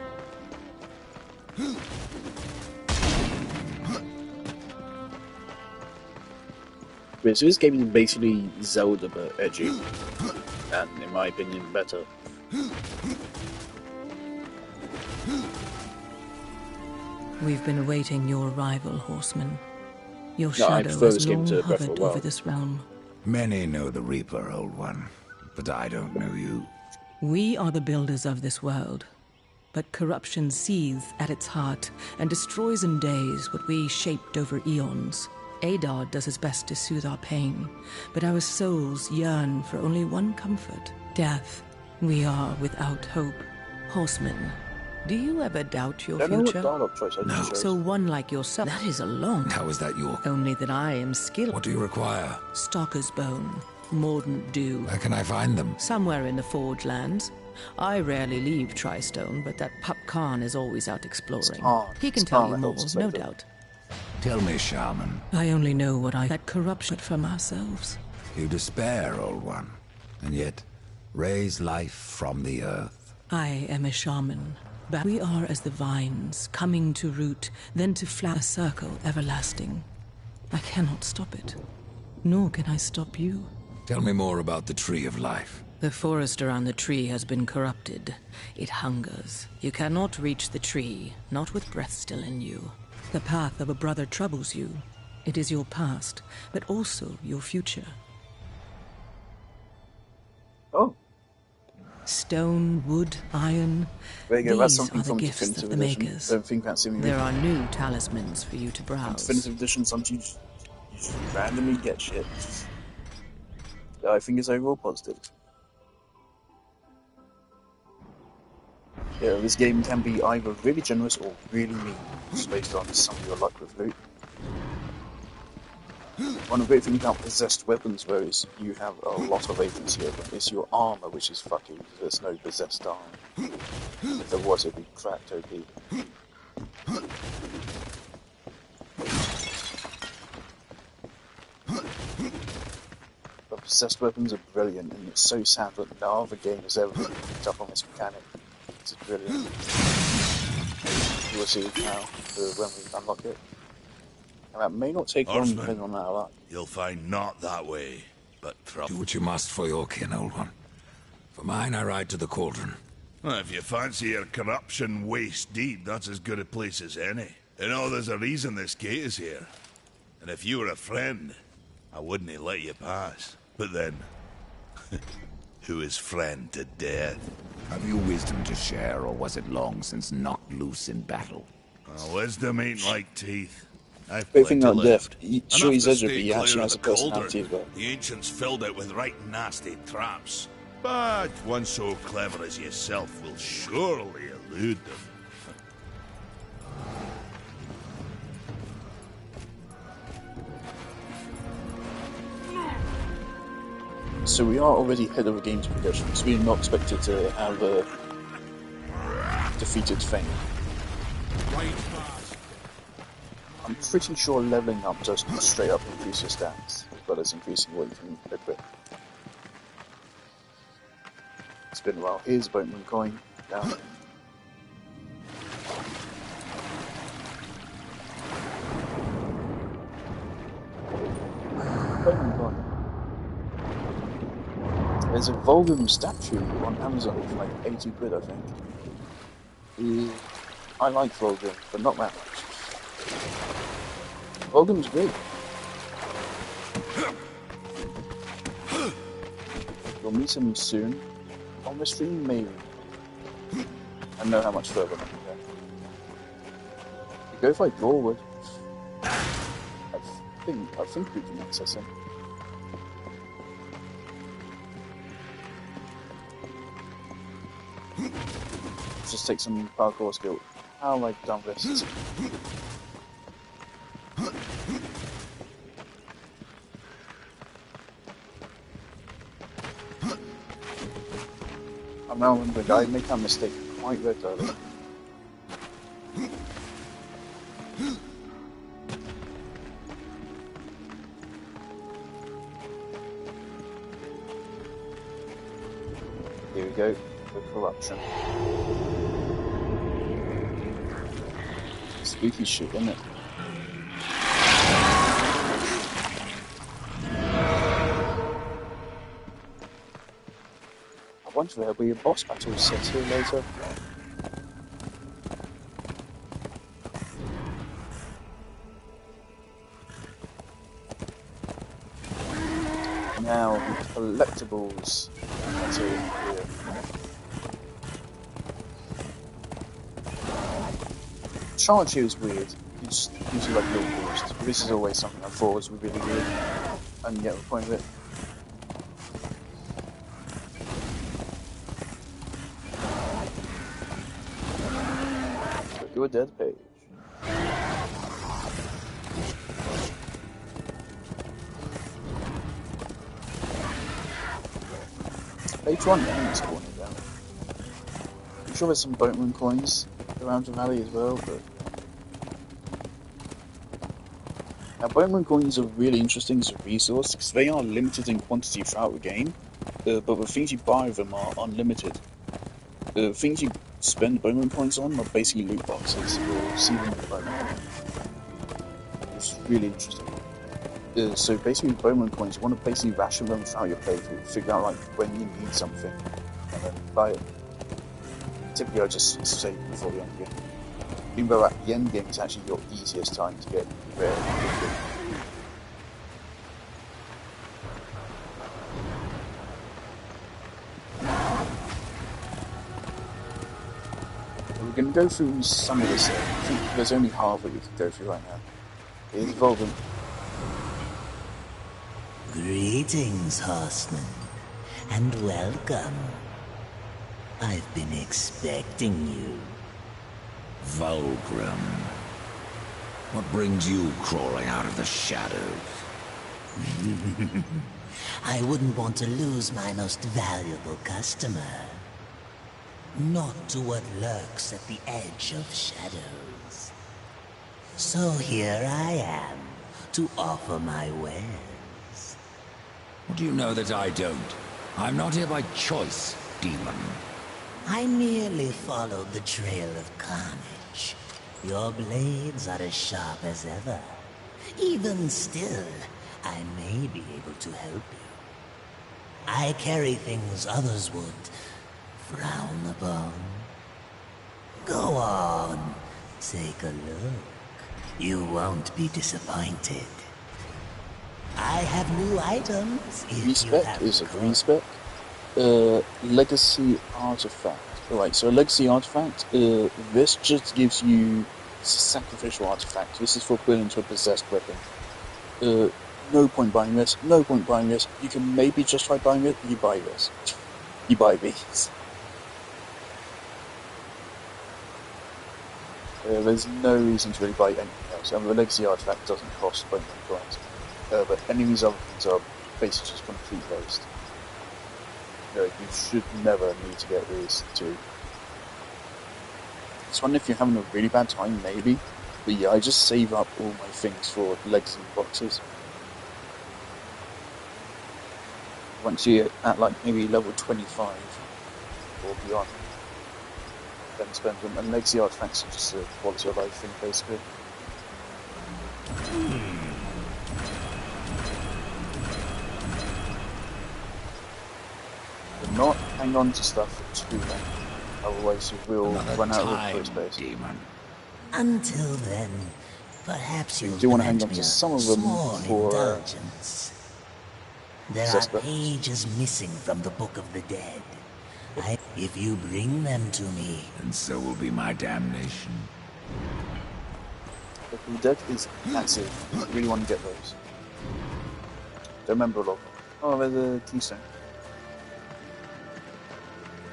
Wait, so this game is basically Zelda but edgy, and in my opinion, better. We've been awaiting your arrival, horseman. Your No, I shadow prefer this has game long to Breath of hovered the Wild. over this realm. Many know the Reaper, old one, but I don't know you. We are the builders of this world, but corruption seethes at its heart and destroys in days what we shaped over eons. Adar does his best to soothe our pain, but our souls yearn for only one comfort: death. We are without hope. Horseman, do you ever doubt your Don't know what future? dialogue choice I just chose. So one like yourself, that is a long. How is that your... Only that I am skilled. What do you require? Stalker's bone, mordant dew. Where can I find them? Somewhere in the Forge lands. I rarely leave Tristone, but that pup Khan is always out exploring. He can tell you more, no doubt. Tell me, shaman. I only know what that corruption from ourselves. You despair, old one, and yet raise life from the earth. I am a shaman, but we are as the vines, coming to root, then to flower, a circle everlasting. I cannot stop it, nor can I stop you. Tell me more about the Tree of Life. The forest around the tree has been corrupted. It hungers. You cannot reach the tree, not with breath still in you. The path of a brother troubles you. It is your past, but also your future. Oh, Stone, wood, iron. there you go. That's These something are the from gifts Definitive of the Edition. makers. Don't think that's in the There original. are new talismans for you to browse. Definitive Edition, sometimes you just randomly get shit. I think it's overall positive. Yeah, this game can be either really generous or really mean, just based on some of your luck with loot. One of the great things about possessed weapons, though, is you have a lot of agency over them. It's your armor which is fucking, because there's no possessed armor. If there was, it'd be cracked OP. But possessed weapons are brilliant, and it's so sad that no other game has ever picked up on this mechanic. It's brilliant. We'll see now when we unlock it. And that may not take long Horseman. depending on our luck. You'll find not that way, but Do trouble. what you must for your kin, old one. For mine, I ride to the cauldron. Well, if you fancy your corruption waist deep, that's as good a place as any. You know, there's a reason this gate is here. And if you were a friend, I wouldn't let you pass. But then, who is friend to death? Have you wisdom to share, or was it long since knocked loose in battle? Wisdom ain't like teeth. I've Great thing plenty about left. Death, sure he's Enough to edgy, but stay he actually clear has a of the personality as cauldron. well. The ancients filled it with right nasty traps. But one so clever as yourself will surely elude them. So we are already ahead of the game's progression, because we're not expected to have defeated Fang. Right fast. I'm pretty sure leveling up just straight up increase your stats, as well as increasing what you can equip. It's been a while. Here's a boatman coin. Down. Boatman coin. There's a Volgum statue on Amazon for like 80 quid, I think. I like Volgum, but not that much. Volgum's great. We'll meet him soon. On the stream, maybe. I know how much further I can go. You go fight Dorwood. I think we can access him. Just take some parkour skill. How have I done this? I'm now remembering I made that mistake quite regularly. Here we go, the corruption. Spooky shit, isn't it? I wonder if there'll be a boss battle set here later. Now, the collectibles. That's it here. Charge here is weird. It just gives you like a little boost. This is always something I thought was really weird. I didn't get the point of it. You're a dead page. Page 1, I think it's spawning down. I'm sure there's some boatman coins around the valley as well, but... Now, boatman coins are really interesting as a resource, because they are limited in quantity throughout the game, but the things you buy with them are unlimited. The things you spend boatman coins on are basically loot boxes. You'll see them in the boatman. It's really interesting. So basically with boatman coins, you want to basically ration them throughout your playthrough, figure out like when you need something, and then buy it. Typically I just save before the end game. Even though at the end game is actually your easiest time to get rare quickly. We're going to go through some of this. I think there's only half that we can go through right now. It's Volgum. Greetings, horseman, and welcome. I've been expecting you. Volgrim. What brings you crawling out of the shadows? I wouldn't want to lose my most valuable customer. Not to what lurks at the edge of shadows. So here I am, to offer my wares. What do you know that I don't? I'm not here by choice, demon. I merely followed the trail of carnage. Your blades are as sharp as ever. Even still, I may be able to help you. I carry things others would frown upon. Go on, take a look. You won't be disappointed. I have new items if you Respec have is a respec. Legacy artifact. Alright, so a legacy artifact, this just gives you a sacrificial artifact. This is for putting into a possessed weapon. No point buying this, no point buying this. You can maybe just try buying it, you buy this. You buy these. There's no reason to really buy anything else. The legacy artifact doesn't cost 20 coins. But any of these other things are basically just complete waste. You should never need to get these two. This one, if you're having a really bad time, maybe. But yeah, I just save up all my things for legacy boxes. Once you're at like maybe level 25 or beyond, then spend them. And legacy artifacts are just a quality of life thing, basically. Do not hang on to stuff for too long, otherwise you will run out of free space. Demon. Until then, perhaps You you'll do want to hang on grant me to a some of them small for indulgence. There are pages missing from the Book of the Dead. If you bring them to me, And so will be my damnation. The deck is massive. I really want to get those. Don't remember a lot. Oh, there's a keystone.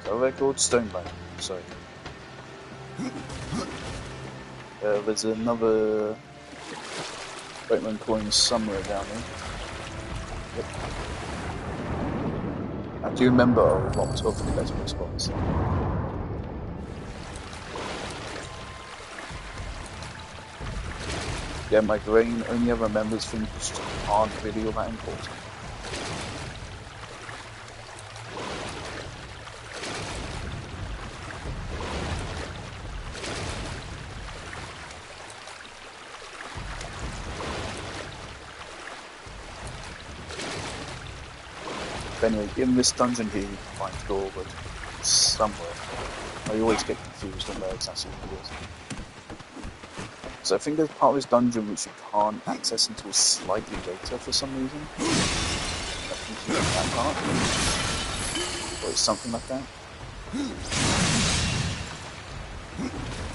So they're called Stonebank. Sorry. There's another Pokemon coin somewhere down here. Yep. I do remember a lot of collectible spots. Yeah, my brain only ever remembers things which aren't really all that important. But anyway, in this dungeon here, you can find Dorwood somewhere. I always get confused on where exactly it is. So I think there's part of this dungeon which you can't access until slightly later for some reason. I think you need that part. Or it's something like that.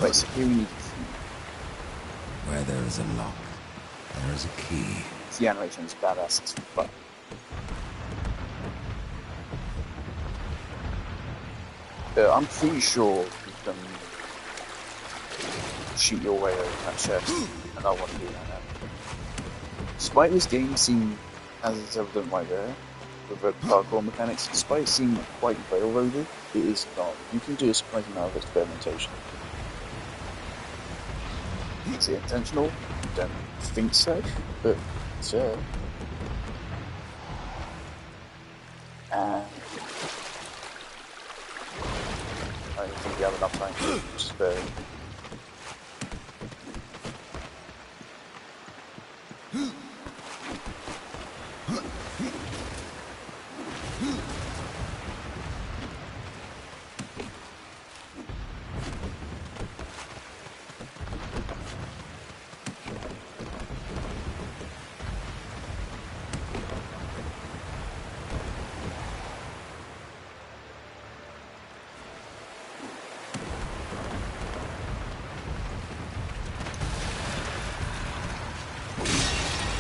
Wait, so here we need a key. Where there is a lock, there is a key. The animation is badass as fuck. I'm pretty sure you can cheat your way over that chest, and I want to do that now. Despite this game seeming, as it's evident right there, with the parkour mechanics, despite it seeming quite railroaded, it is not. You can do a surprising amount of experimentation. Is it intentional? I don't think so, but sure. And I don't think we have enough time to spare.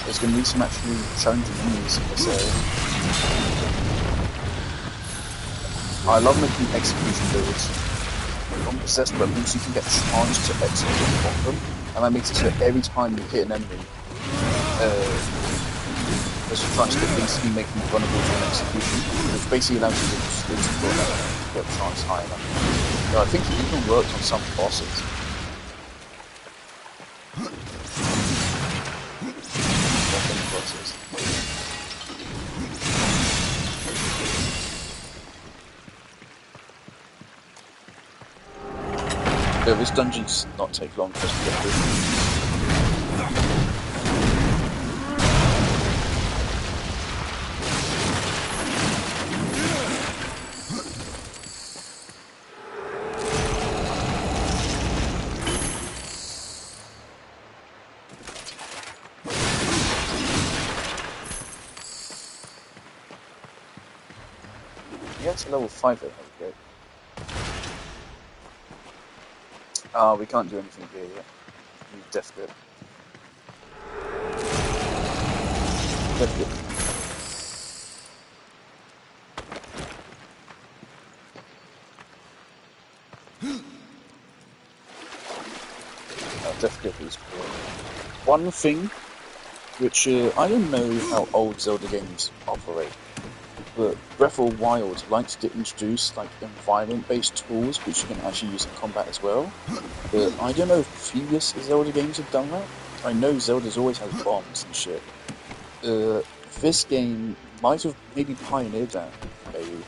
There's going to be some actually challenging enemies in this area. I love making execution builds. On possessed weapons, you can get a chance to execute on them, and that makes it so every time you hit an enemy, there's a chance to basically make them vulnerable to an execution, which basically allows you to just get a chance high enough. So I think it even works on some bosses. Yeah, this dungeon's not take long for us to get through. Yeah, it's level 5 there, okay. We can't do anything here yet. We need Death Grip. Death Grip. definitely cool. One thing, which I don't know how old Zelda games operate, but Breath of the Wild likes to introduce like environment-based tools which you can actually use in combat as well. But I don't know if previous Zelda games have done that. I know Zelda's always has bombs and shit. This game might have maybe pioneered that, maybe.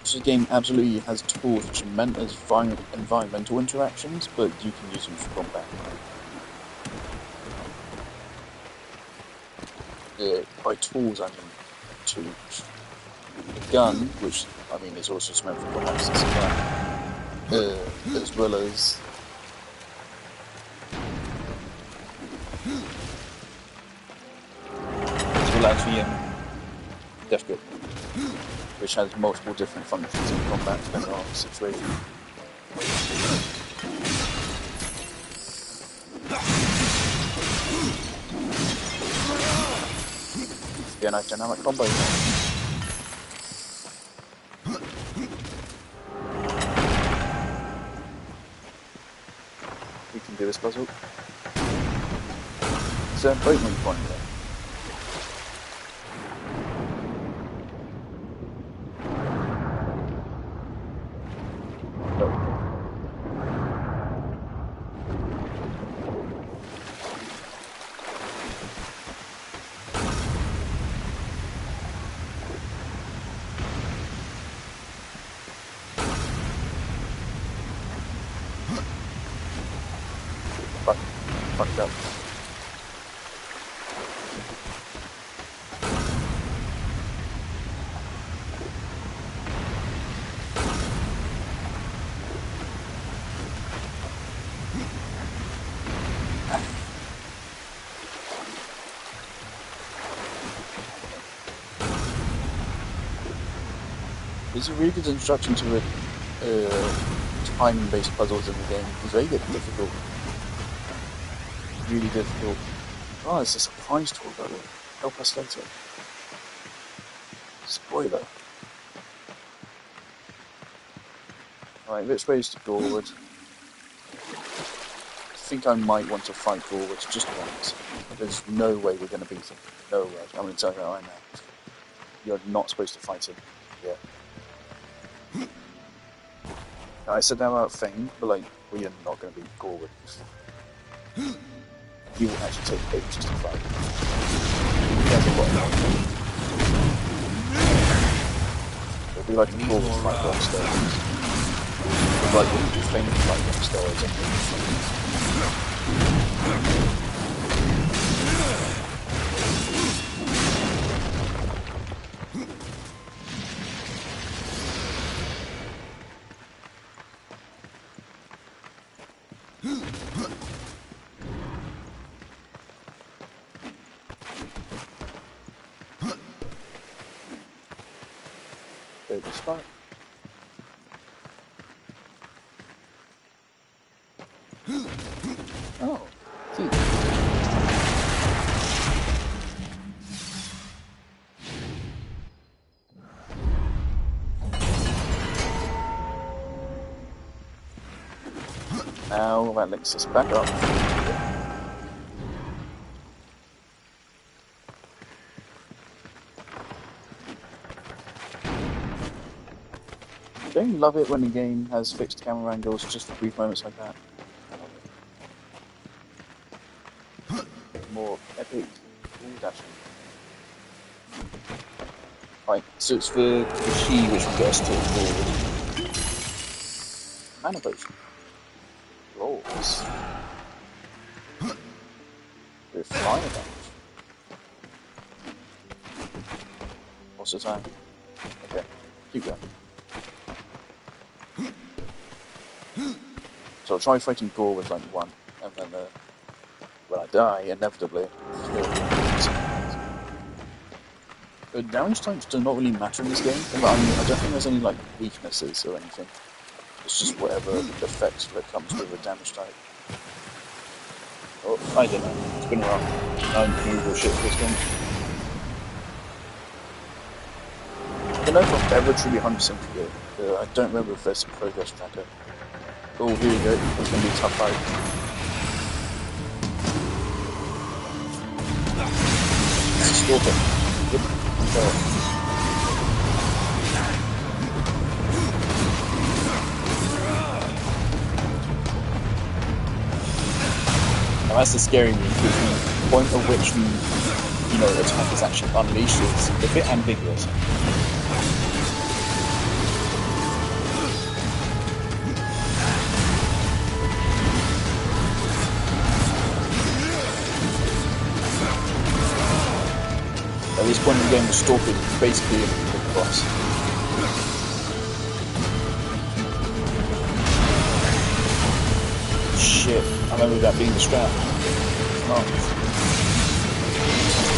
This game absolutely has tools which are meant as environmental interactions, but you can use them for combat. By tools, I mean tools. The gun, which I mean is also meant for combat, as well as the death grip, which has multiple different functions in combat depending on the situation. Yeah, nice dynamic combo. We can do this puzzle. It's a break point there. Fucked up. There's a really good introduction to the time-based puzzles in the game. It's very difficult. Really difficult. Oh, it's a surprise tool, by the way. Help us later. Spoiler. Right, which way is to Gorwood? I think I might want to fight Gorwood just once. There's no way we're going to beat him. No way. I'm going to tell you that right now. You're not supposed to fight him. Yeah. I said that about Fame, but like, we are not going to beat Gorwood. He will actually take ages to fight. He has a lot of health. It'll be like a Gorwood fight on steroids. It's like what you think fight on steroids, I think. Good spot. Oh, cute. Now that links us back up. Don't you love it when the game has fixed camera angles just for brief moments like that? I love it. More epic. Ooh, dashing. Right, so it's the key which will get us to forward. Mana potion. Rolls. We're flying damage. What's the time? Okay, keep going. So I'll try fighting Gore with like one, and then when I die, inevitably, the damage types do not really matter in this game. I don't think there's any like weaknesses or anything. It's just whatever effects that comes with a damage type. Oh, I don't know. It's been a while. I'm moving shit for this game. I don't know if I've ever truly 100% clear. I don't remember if there's a progress tracker. Oh, here we go. It's going to be a tough fight. Stalker. Yep. Now that's the scary move, because the point at which the attack is actually unleashed is a bit ambiguous. At this point in the game, the Stalker is basically a big boss. Shit, I remember that being the strap. Nice.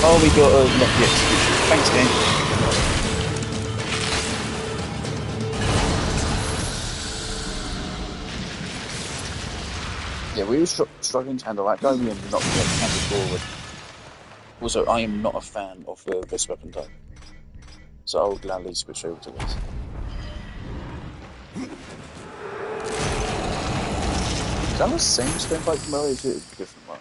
Oh, we got a lucky execution. Thanks, game. Yeah, we were struggling to handle that guy. We ended up getting handed forward. Also, I am not a fan of this weapon type, so I'll gladly switch over to this. Is that the same stone pipe from earlier, or is it a different one?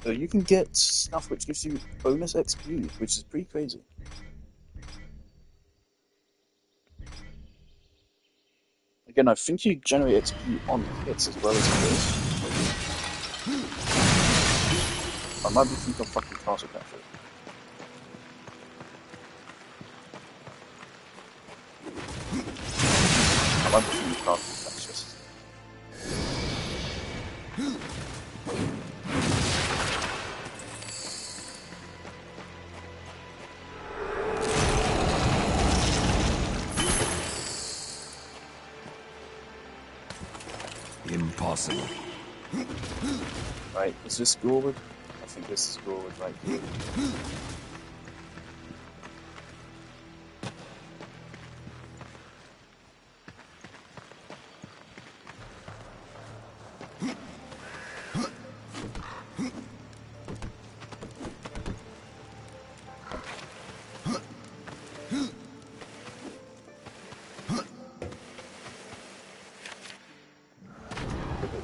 So you can get stuff which gives you bonus XP, which is pretty crazy. Again, I think you generate XP on hits as well as kills. I might be thinking of fucking castle capture. I might be thinking of castle capture. Impossible. Right, is this Gorwood? I think this is Gorwood right here.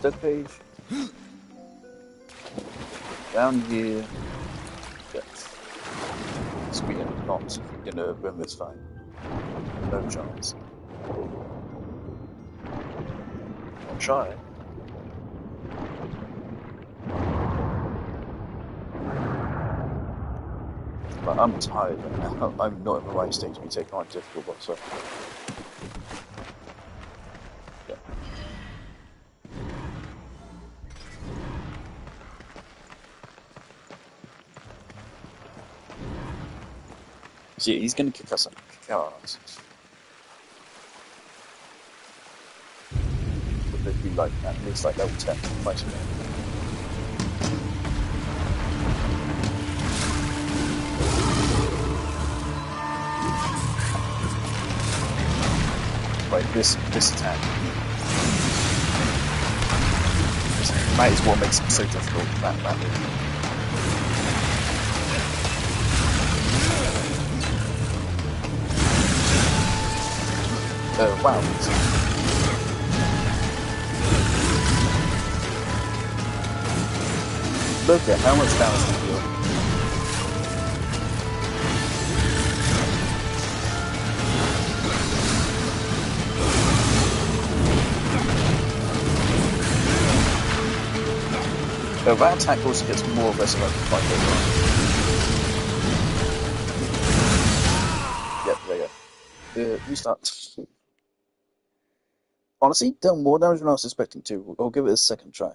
Dead page. Down here. Yes. We are not gonna win this fight. No chance. I'll try. But I'm tired right now. I'm not in the right state to be taking on a difficult boss. So. Yeah. See, he's gonna kick us our asses. Would it be like at least like level 10 to fight him? Right, this attack. That is what makes it so difficult. That wow. Look at how much damage we deal. That attack also gets more or less like fight over. Yep, there you go. Restart. Honestly, done more damage than I was expecting to. I'll give it a second try.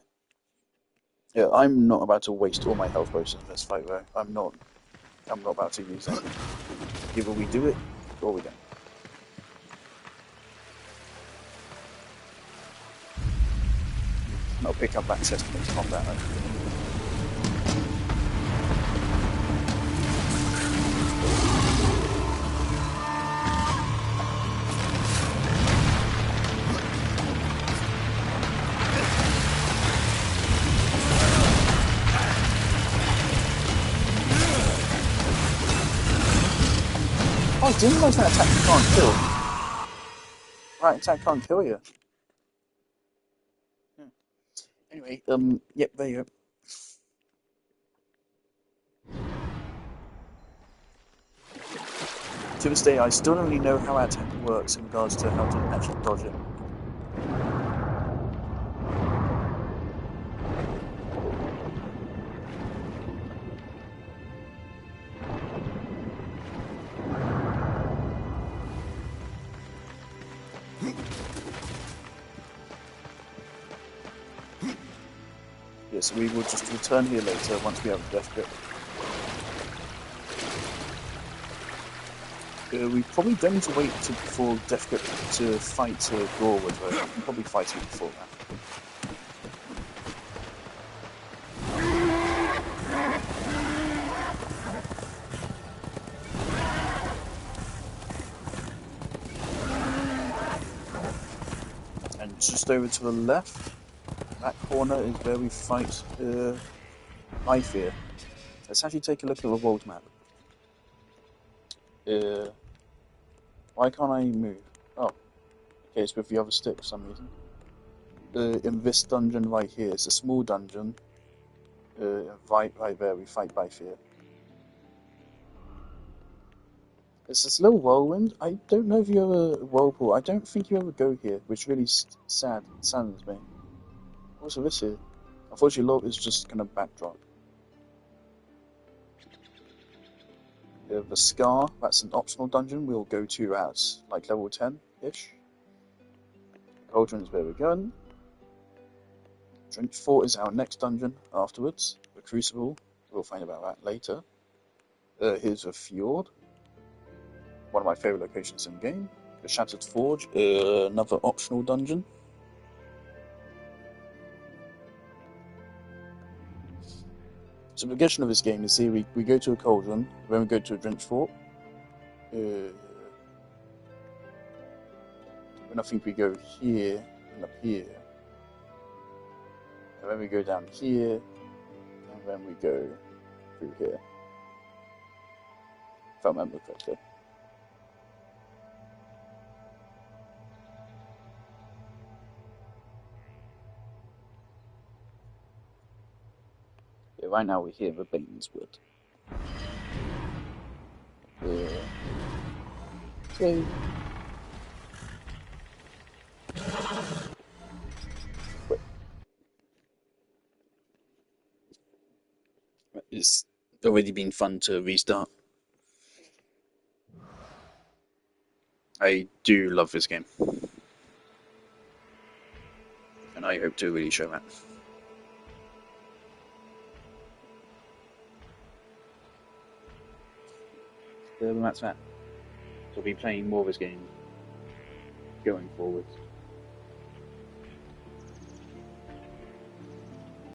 Yeah, I'm not about to waste all my health potions in this fight, though. I'm not about to use them. Either we do it, or we don't. I'll pick up that testament from that. Oh, I didn't realize that attack can't kill. Right, attack can't kill you. Anyway, yep, there you go. To this day, I still don't really know how our attack works in regards to how to actually dodge it. Yes, we will just return here later once we have a death grip. We probably don't need to wait for death grip to fight Gorwood, though. We can probably fight him before that. And just over to the left, that corner is where we fight Fear. Let's actually take a look at the world map. Why can't I move? Oh, okay, it's with the other stick for some reason. In this dungeon right here, it's a small dungeon. Right there, we fight Fear. It's this little whirlwind. I don't know if you ever whirlpool. I don't think you ever go here, which really saddens me. What's this here? Unfortunately, Lord is just kind of backdrop. The Scar, that's an optional dungeon we'll go to at like level 10-ish. Cauldron is where we're going. Drench Fort is our next dungeon afterwards. The Crucible, we'll find about that later. Here's a fjord. One of my favourite locations in the game. The Shattered Forge, another optional dungeon. So the progression of this game is here we go to a cauldron, then we go to a Drench Fort. Then I think we go here and up here. And then we go down here, and then we go through here. If I remember correctly. Yeah, right now we're here at Bainswood. So... Wait. It's already been fun to restart. I do love this game. And I hope to really show that. So that's that. So we'll be playing more of this game going forward.